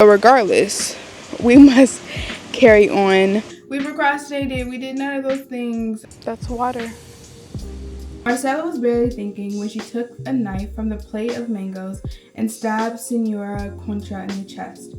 But regardless, we must carry on. We procrastinated. We did none of those things. That's water. Marcella was barely thinking when she took a knife from the plate of mangoes and stabbed Senora Contra in the chest.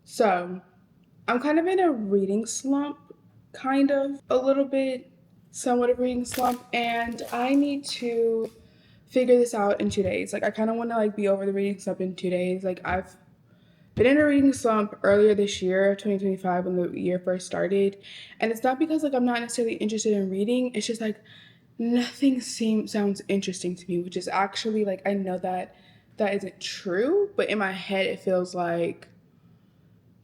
So, I'm kind of in a reading slump, a little bit, somewhat of a reading slump, and I need to figure this out in 2 days. Like, I kind of want to like be over the reading slump in 2 days. Like, I've been in a reading slump earlier this year, 2025, when the year first started, and it's not because like I'm not necessarily interested in reading. It's just like nothing sounds interesting to me, which is actually like I know that that isn't true, but in my head it feels like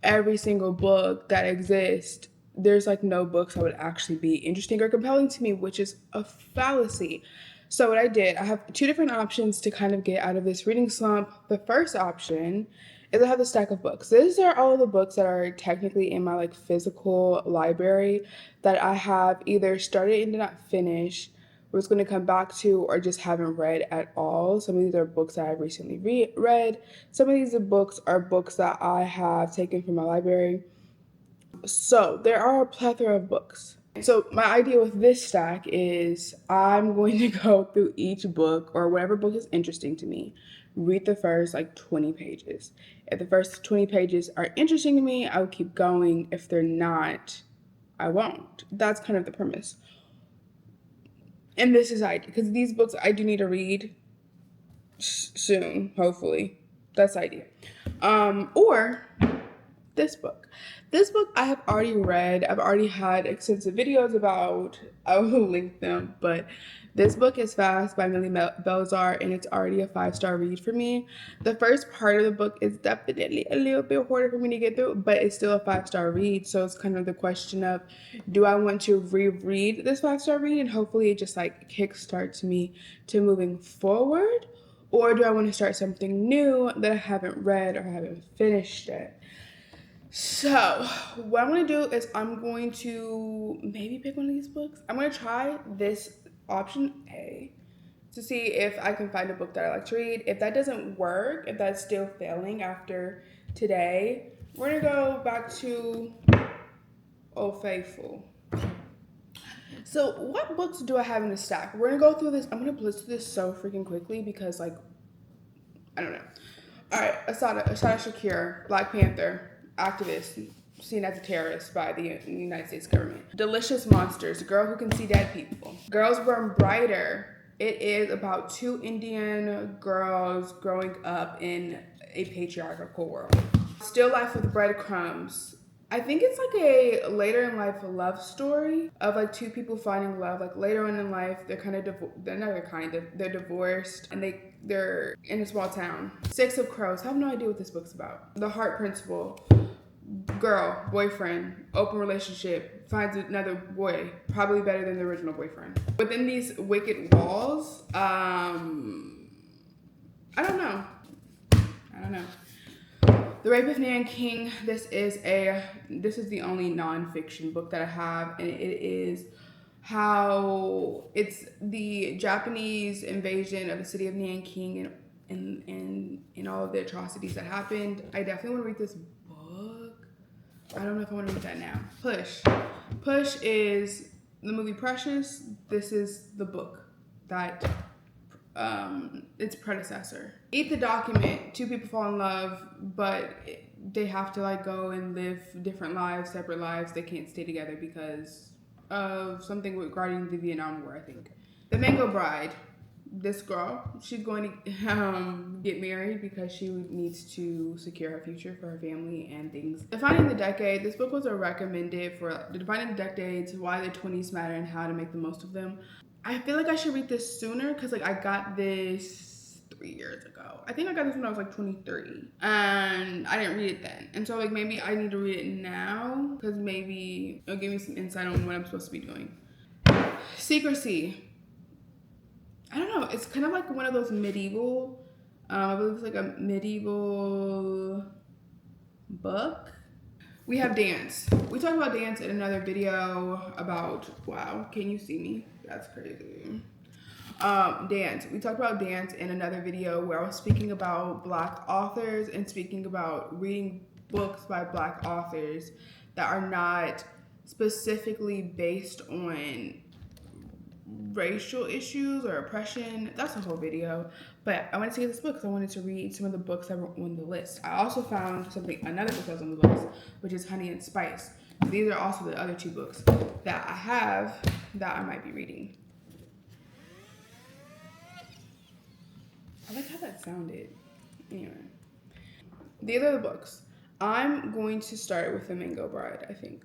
every single book that exists, there's like no books that would actually be interesting or compelling to me, which is a fallacy. So what I did, I have two different options to kind of get out of this reading slump. The first option is I have a stack of books. These are all the books that are technically in my like physical library that I have either started and did not finish, was going to come back to, or just haven't read at all. Some of these are books that I've recently read. Some of these books are books that I have taken from my library. So there are a plethora of books. So my idea with this stack is I'm going to go through each book or whatever book is interesting to me, read the first like 20 pages. If the first 20 pages are interesting to me, I'll keep going. If they're not, I won't. That's kind of the premise. And this is idea because these books I do need to read soon, hopefully. That's the idea. Or this book. This book I have already read. I've already had extensive videos about. I will link them, but this book is Fast by Millie Belzar, and it's already a 5-star read for me. The first part of the book is definitely a little bit harder for me to get through, but it's still a 5-star read. So it's kind of the question of, do I want to reread this 5-star read and hopefully it just like kickstarts me to moving forward? Or do I want to start something new that I haven't read or haven't finished yet? So, what I'm going to do is I'm going to maybe pick one of these books. I'm going to try this option A to see if I can find a book that I like to read. If that doesn't work, if that's still failing after today, we're going to go back to Old Faithful. So, what books do I have in the stack? We're going to go through this. I'm going to blitz through this so freaking quickly because, like, I don't know. All right, Asada Shakir, Black Panther, activist, seen as a terrorist by the United States government. Delicious Monsters, Girl Who Can See Dead People. Girls Burn Brighter. It is about two Indian girls growing up in a patriarchal world. Still Life with Breadcrumbs. I think it's like a later in life love story of like two people finding love. Like later on in life, they're kind of they're divorced and they're in a small town. Six of Crows. I have no idea what this book's about. The Heart Principle. Girl, boyfriend, open relationship, finds another boy, probably better than the original boyfriend. Within these wicked walls, I don't know. I don't know. The Rape of Nanking. This is the only nonfiction book that I have, and it is how it's the Japanese invasion of the city of Nanking and all of the atrocities that happened. I definitely want to read this book. I don't know if I want to read that now. Push is the movie Precious. This is the book that its predecessor. Eat the Document. Two people fall in love, but they have to like go and live different lives, separate lives. They can't stay together because of something regarding the Vietnam War, I think. The Mango Bride. This girl, she's going to get married because she needs to secure her future for her family and things. Defining the Decade. This book was recommended for Defining the Decades, Why the 20s Matter and How to Make the Most of Them. I feel like I should read this sooner because like I got this 3 years ago. I think I got this when I was like 23 and I didn't read it then. And so like maybe I need to read it now because maybe it'll give me some insight on what I'm supposed to be doing. Secrecy. I don't know. It's kind of like one of those medieval, I believe it's like a medieval book. We have dance. We talked about dance in another video about, wow, can you see me? That's crazy. Dance. We talked about dance in another video where I was speaking about Black authors and speaking about reading books by Black authors that are not specifically based on racial issues or oppression. That's a whole video. But I wanted to get this book because I wanted to read some of the books that were on the list. I also found another book that was on the list, which is Honey and Spice. These are also the other two books that I have that I might be reading. I like how that sounded. Anyway, these are the books. I'm going to start with The Mango Bride, I think.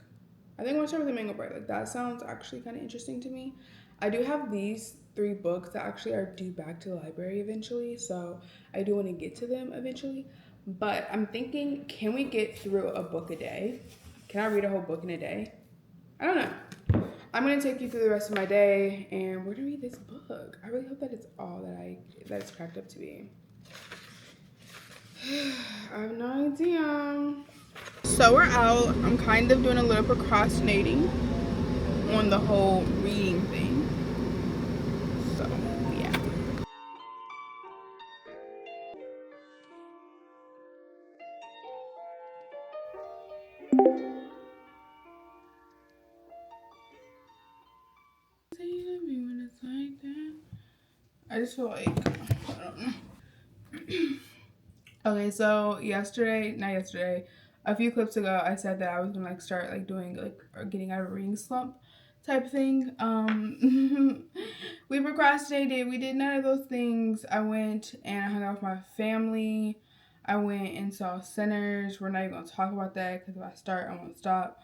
I think I'm going to start with The Mango Bride. Like, that sounds actually kind of interesting to me. I do have these three books that actually are due back to the library eventually, so I do want to get to them eventually. But I'm thinking, can we get through a book a day? Can I read a whole book in a day? I don't know. I'm gonna take you through the rest of my day, and we're gonna read this book. I really hope that it's all that it's cracked up to be. I have no idea. So we're out. I'm kind of doing a little procrastinating on the whole reading thing. So yeah. I just feel like I don't know. Okay, so not yesterday, a few clips ago, I said that I was gonna like start like doing like or getting out of a reading slump type thing. We procrastinated. We did none of those things. I went and I hung out with my family. I went and saw Sinners. We're not even gonna talk about that because if I start, I won't stop.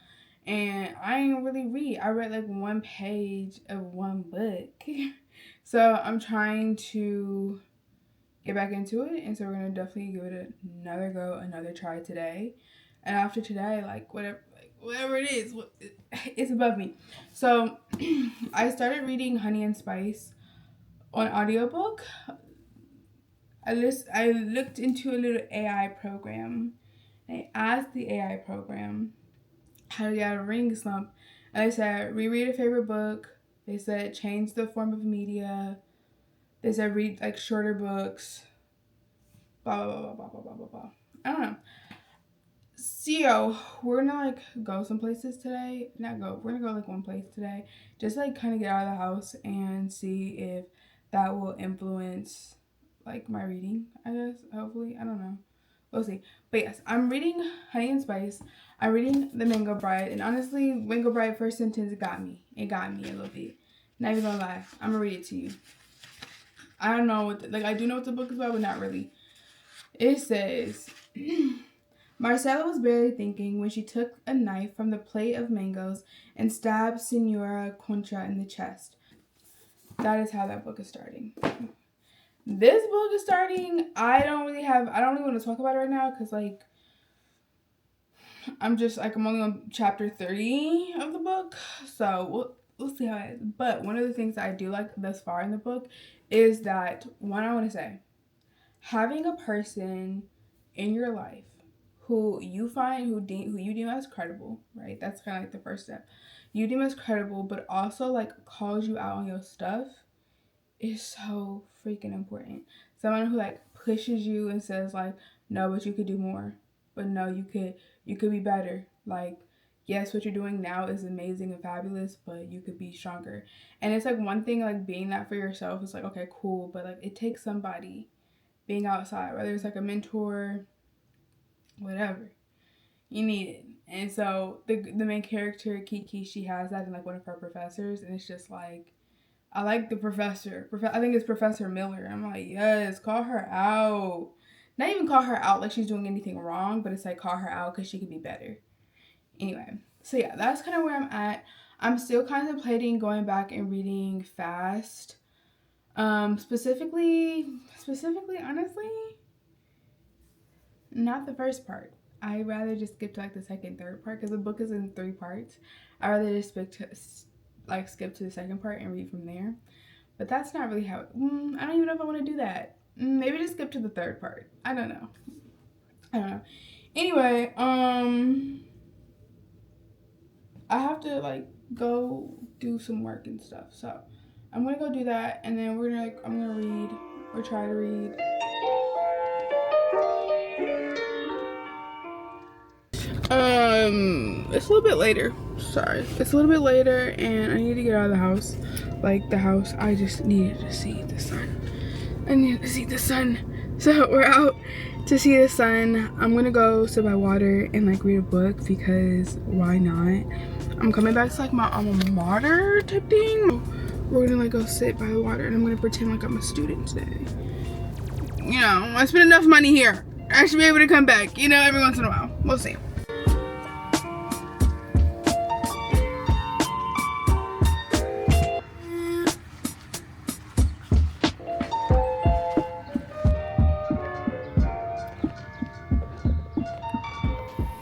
And I didn't really read. I read like one page of one book. So I'm trying to get back into it, and so we're gonna definitely give it another go, another try today. And after today, like whatever it is, it's above me. So I started reading Honey and Spice on audiobook. I looked into a little AI program. I asked the AI program how to get out of reading slump, and they said reread a favorite book. They said change the form of media. They said read like shorter books. Blah blah blah blah blah blah blah blah. I don't know. So we're gonna like go some places today. Not go. We're gonna go like one place today. Just like kind of get out of the house and see if that will influence like my reading. I guess hopefully I don't know. We'll see. But yes, I'm reading Honey and Spice. I'm reading The Mango Bride, and honestly, Mango Bride first sentence got me. It got me a little bit. Not even gonna lie. I'm gonna read it to you. I don't know what I do know what the book is about, but not really. It says. Marcella was barely thinking when she took a knife from the plate of mangoes and stabbed Senora Concha in the chest. That is how that book is starting. This book is starting. I don't really want to talk about it right now because like I'm only on chapter 30 of the book, so we'll see how it is. But one of the things that I do like thus far in the book is that I want to say having a person in your life who you deem as credible, right? That's kind of like the first step. You deem as credible, but also like calls you out on your stuff is so freaking important. Someone who like pushes you and says like, no, but you could do more. But no, you could be better. Like, yes, what you're doing now is amazing and fabulous, but you could be stronger. And it's like one thing like being that for yourself is like, okay, cool, but like it takes somebody being outside, whether it's like a mentor, whatever. You need it. And so the main character, Kiki, she has that in like one of her professors, and it's just like I like the professor. I think it's Professor Miller. I'm like, yes, call her out. Not even call her out like she's doing anything wrong, but it's like call her out because she could be better. Anyway, so yeah, that's kind of where I'm at. I'm still contemplating going back and reading fast. Specifically, honestly, not the first part. I rather just skip to like the second, third part because the book is in 3 parts. I rather just skip to the second part and read from there. But that's not really how. I don't even know if I want to do that. Maybe just skip to the third part. I don't know. Anyway, I have to like go do some work and stuff. So I'm gonna go do that, and then I'm gonna read or try to read. It's a little bit later. Sorry, it's a little bit later, and I need to get out of the house. Like the house, I just needed to see the sun. I needed to see the sun. So we're out to see the sun. I'm gonna go sit by water and like read a book because why not? I'm coming back to like my alma mater type thing. We're gonna like go sit by the water, and I'm gonna pretend like I'm a student today. You know, I spent enough money here. I should be able to come back, you know, every once in a while. We'll see.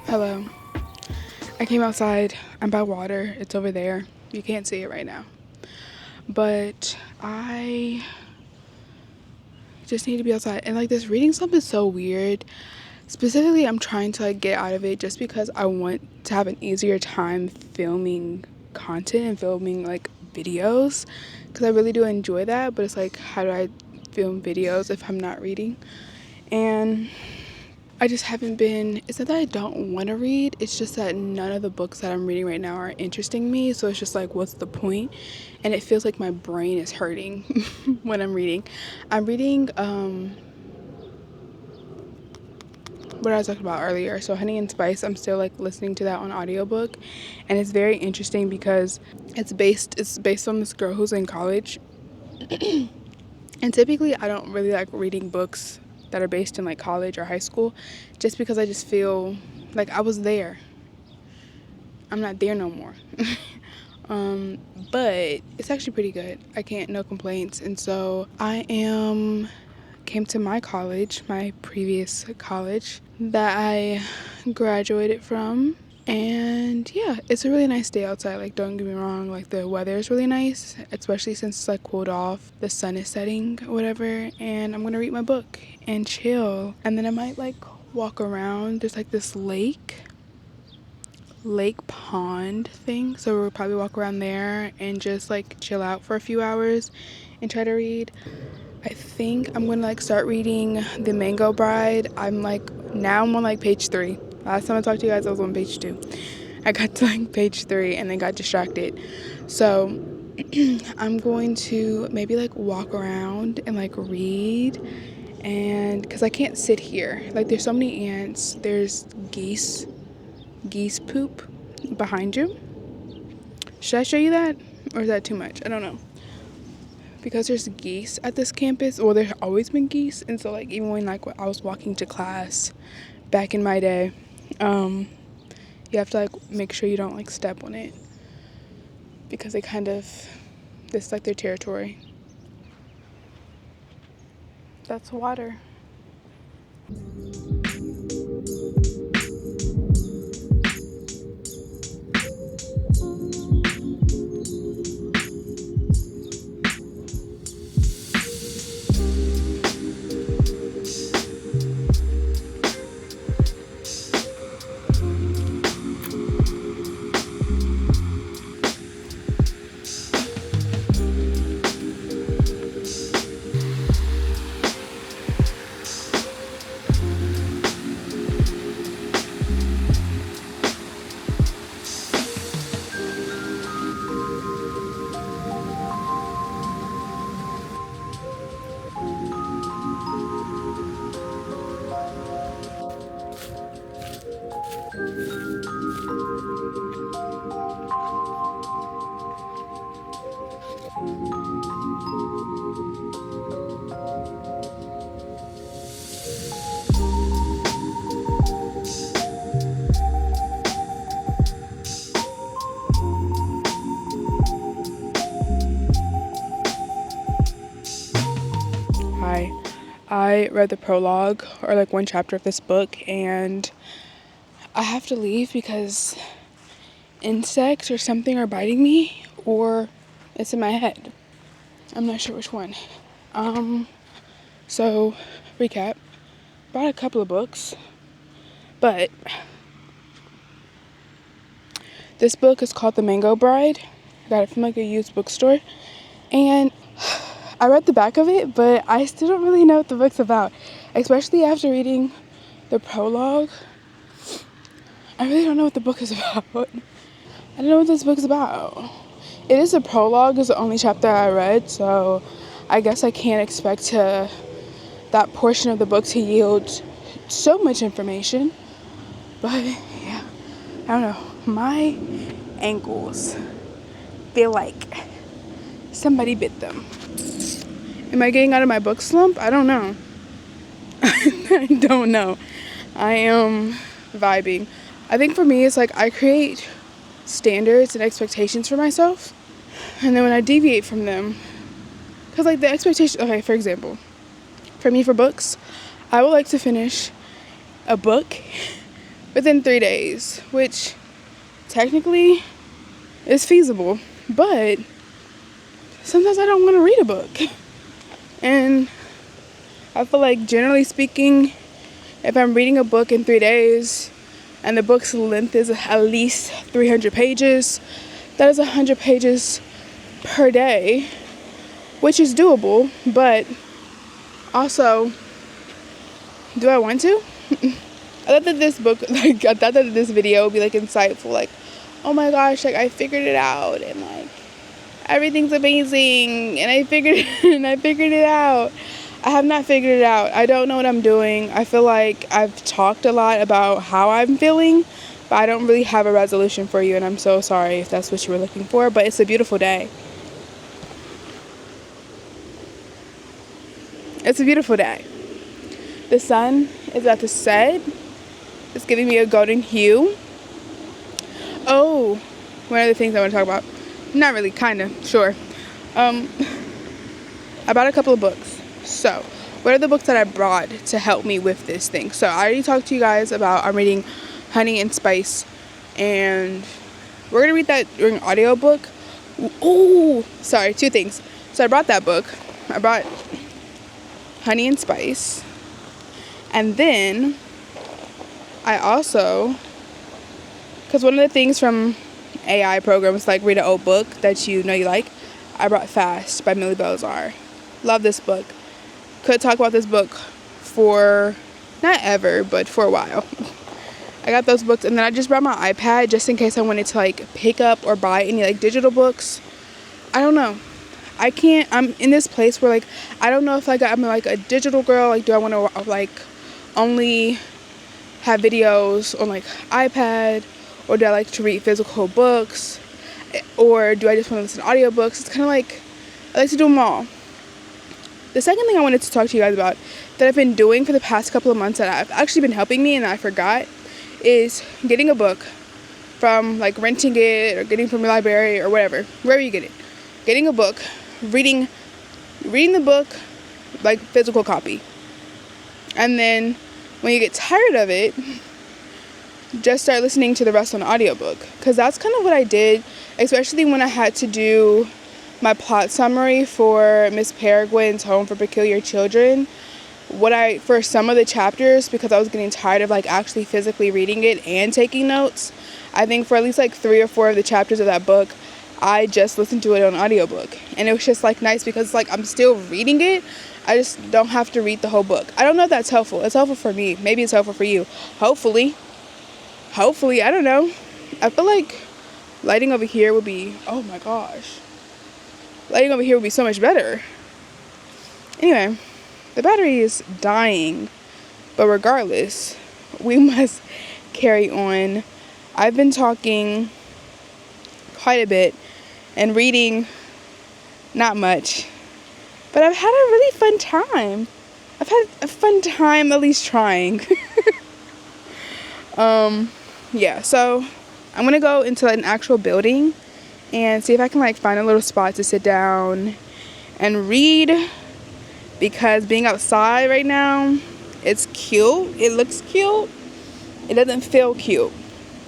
Hello. I came outside. I'm by water. It's over there. You can't see it right now. But I just need to be outside. And like this reading slump is so weird. Specifically, I'm trying to like get out of it just because I want to have an easier time filming content and filming like videos, because I really do enjoy that. But it's like, how do I film videos if I'm not reading? And I just haven't been, it's not that I don't want to read, it's just that none of the books that I'm reading right now are interesting me. So it's just like, what's the point? And it feels like my brain is hurting when I'm reading. I'm reading what I was talking about earlier, so Honey and Spice. I'm still like listening to that on audiobook, and it's very interesting because it's based on this girl who's in college. And typically I don't really like reading books that are based in like college or high school, just because I just feel like I was there. I'm not there no more. But it's actually pretty good. I can't, no complaints. And so came to my college, my previous college that I graduated from. And yeah, it's a really nice day outside. Like, don't get me wrong, like the weather is really nice, especially since it's like cooled off, the sun is setting or whatever. And I'm gonna read my book and chill, and then I might like walk around. There's like this lake pond thing, so we'll probably walk around there and just like chill out for a few hours and try to read. I think I'm gonna like start reading The Mango Bride. I'm on like page 3. Last time I talked to you guys, I was on page 2. I got to like page 3 and then got distracted. So I'm going to maybe like walk around and like read, and because I can't sit here. Like there's so many ants. There's geese poop behind you. Should I show you that, or is that too much? I don't know. Because there's geese at this campus, or there's always been geese, and so like even when like I was walking to class back in my day, you have to like make sure you don't like step on it, because this is like their territory. That's water. Hi. I read the prologue, or like one chapter of this book, and I have to leave because insects or something are biting me, or it's in my head. I'm not sure which one. So recap. Bought a couple of books, but This book is called The Mango Bride. I got it from like a used bookstore. And I read the back of it, but I still don't really know what the book's about. Especially after reading the prologue. I really don't know what the book is about. I don't know what this book's about. It is a prologue, is the only chapter I read, so I guess I can't expect that portion of the book to yield so much information. But yeah, I don't know. My ankles feel like somebody bit them. Am I getting out of my book slump? I don't know. I don't know. I am vibing. I think for me, it's like I create standards and expectations for myself, and then when I deviate from them, because like the expectation, okay, for example, for me for books, I would like to finish a book within 3 days, which technically is feasible, but sometimes I don't want to read a book. And I feel like generally speaking, if I'm reading a book in 3 days and the book's length is at least 300 pages, that is 100 pages per day, which is doable, but also, do I want to? I thought that this book, like, I thought that this video would be, like, insightful, like, oh my gosh, like, I figured it out, and, like, everything's amazing, and I figured it out. I have not figured it out. I don't know what I'm doing. I feel like I've talked a lot about how I'm feeling, but I don't really have a resolution for you, and I'm so sorry if that's what you were looking for, but it's a beautiful day. It's a beautiful day. The sun is about to set. It's giving me a golden hue. Oh, one of the things I want to talk about. Not really, kind of, sure. I bought a couple of books. So, what are the books that I brought to help me with this thing? So, I already talked to you guys about, I'm reading Honey and Spice. And we're going to read that during audiobook. Oh, sorry, two things. So, I brought that book. I brought Honey and Spice. And then I also, because one of the things from AI programs like read an old book that you know you like, I brought Fast by Millie Belzar. Love this book. Could talk about this book for, not ever, but for a while. I got those books, and then I just brought my iPad just in case I wanted to like pick up or buy any like digital books. I don't know. I'm in this place where like I don't know if like I'm like a digital girl, like do I want to like only have videos on like iPad, or do I like to read physical books, or do I just want to listen to audiobooks? It's kind of like I like to do them all. The second thing I wanted to talk to you guys about that I've been doing for the past couple of months that I've actually been helping me and I forgot is getting a book from like renting it or getting from your library or wherever you get it. Getting a book, reading the book like physical copy. And then when you get tired of it, just start listening to the rest on audiobook, because that's kind of what I did, especially when I had to do my plot summary for Miss Peregrine's Home for Peculiar Children. For some of the chapters, because I was getting tired of like actually physically reading it and taking notes, I think for at least like 3 or 4 of the chapters of that book, I just listened to it on audiobook, and it was just like nice because like I'm still reading it. I just don't have to read the whole book. I don't know if that's helpful. It's helpful for me. Maybe it's helpful for you. Hopefully, I don't know. I feel like lighting over here would be, oh my gosh. Lighting over here would be so much better. Anyway, the battery is dying, but regardless, we must carry on. I've been talking quite a bit and reading not much, but I've had a really fun time. I've had a fun time at least trying. Yeah, so I'm gonna go into an actual building and see if I can like find a little spot to sit down and read, because being outside right now, it's cute. It looks cute. It doesn't feel cute.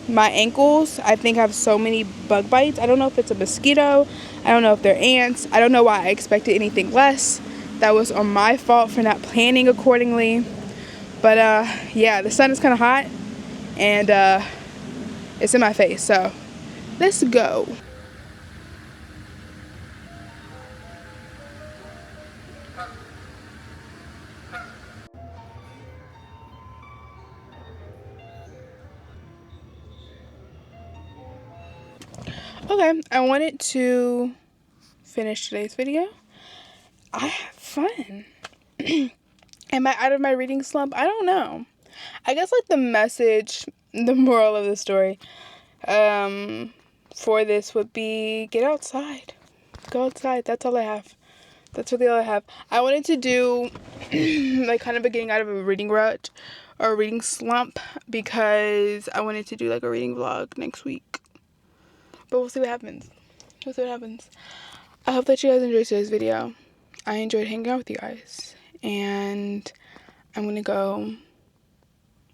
My ankles, I think, have so many bug bites. I don't know if it's a mosquito. I don't know if they're ants. I don't know why I expected anything less. That was on my fault for not planning accordingly. But yeah, the sun is kind of hot, and it's in my face, so Let's go. Okay, I wanted to finish today's video. I had fun. Am I out of my reading slump? I don't know. I guess like the message, the moral of the story, for this would be get outside. Go outside. That's all I have. That's really all I have. I wanted to do like kind of a getting out of a reading rut or a reading slump because I wanted to do like a reading vlog next week. But we'll see what happens. We'll see what happens. I hope that you guys enjoyed today's video. I enjoyed hanging out with you guys. And I'm gonna go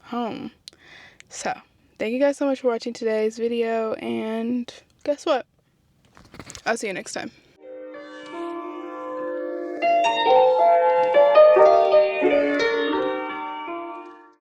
home. So, thank you guys so much for watching today's video. And guess what? I'll see you next time.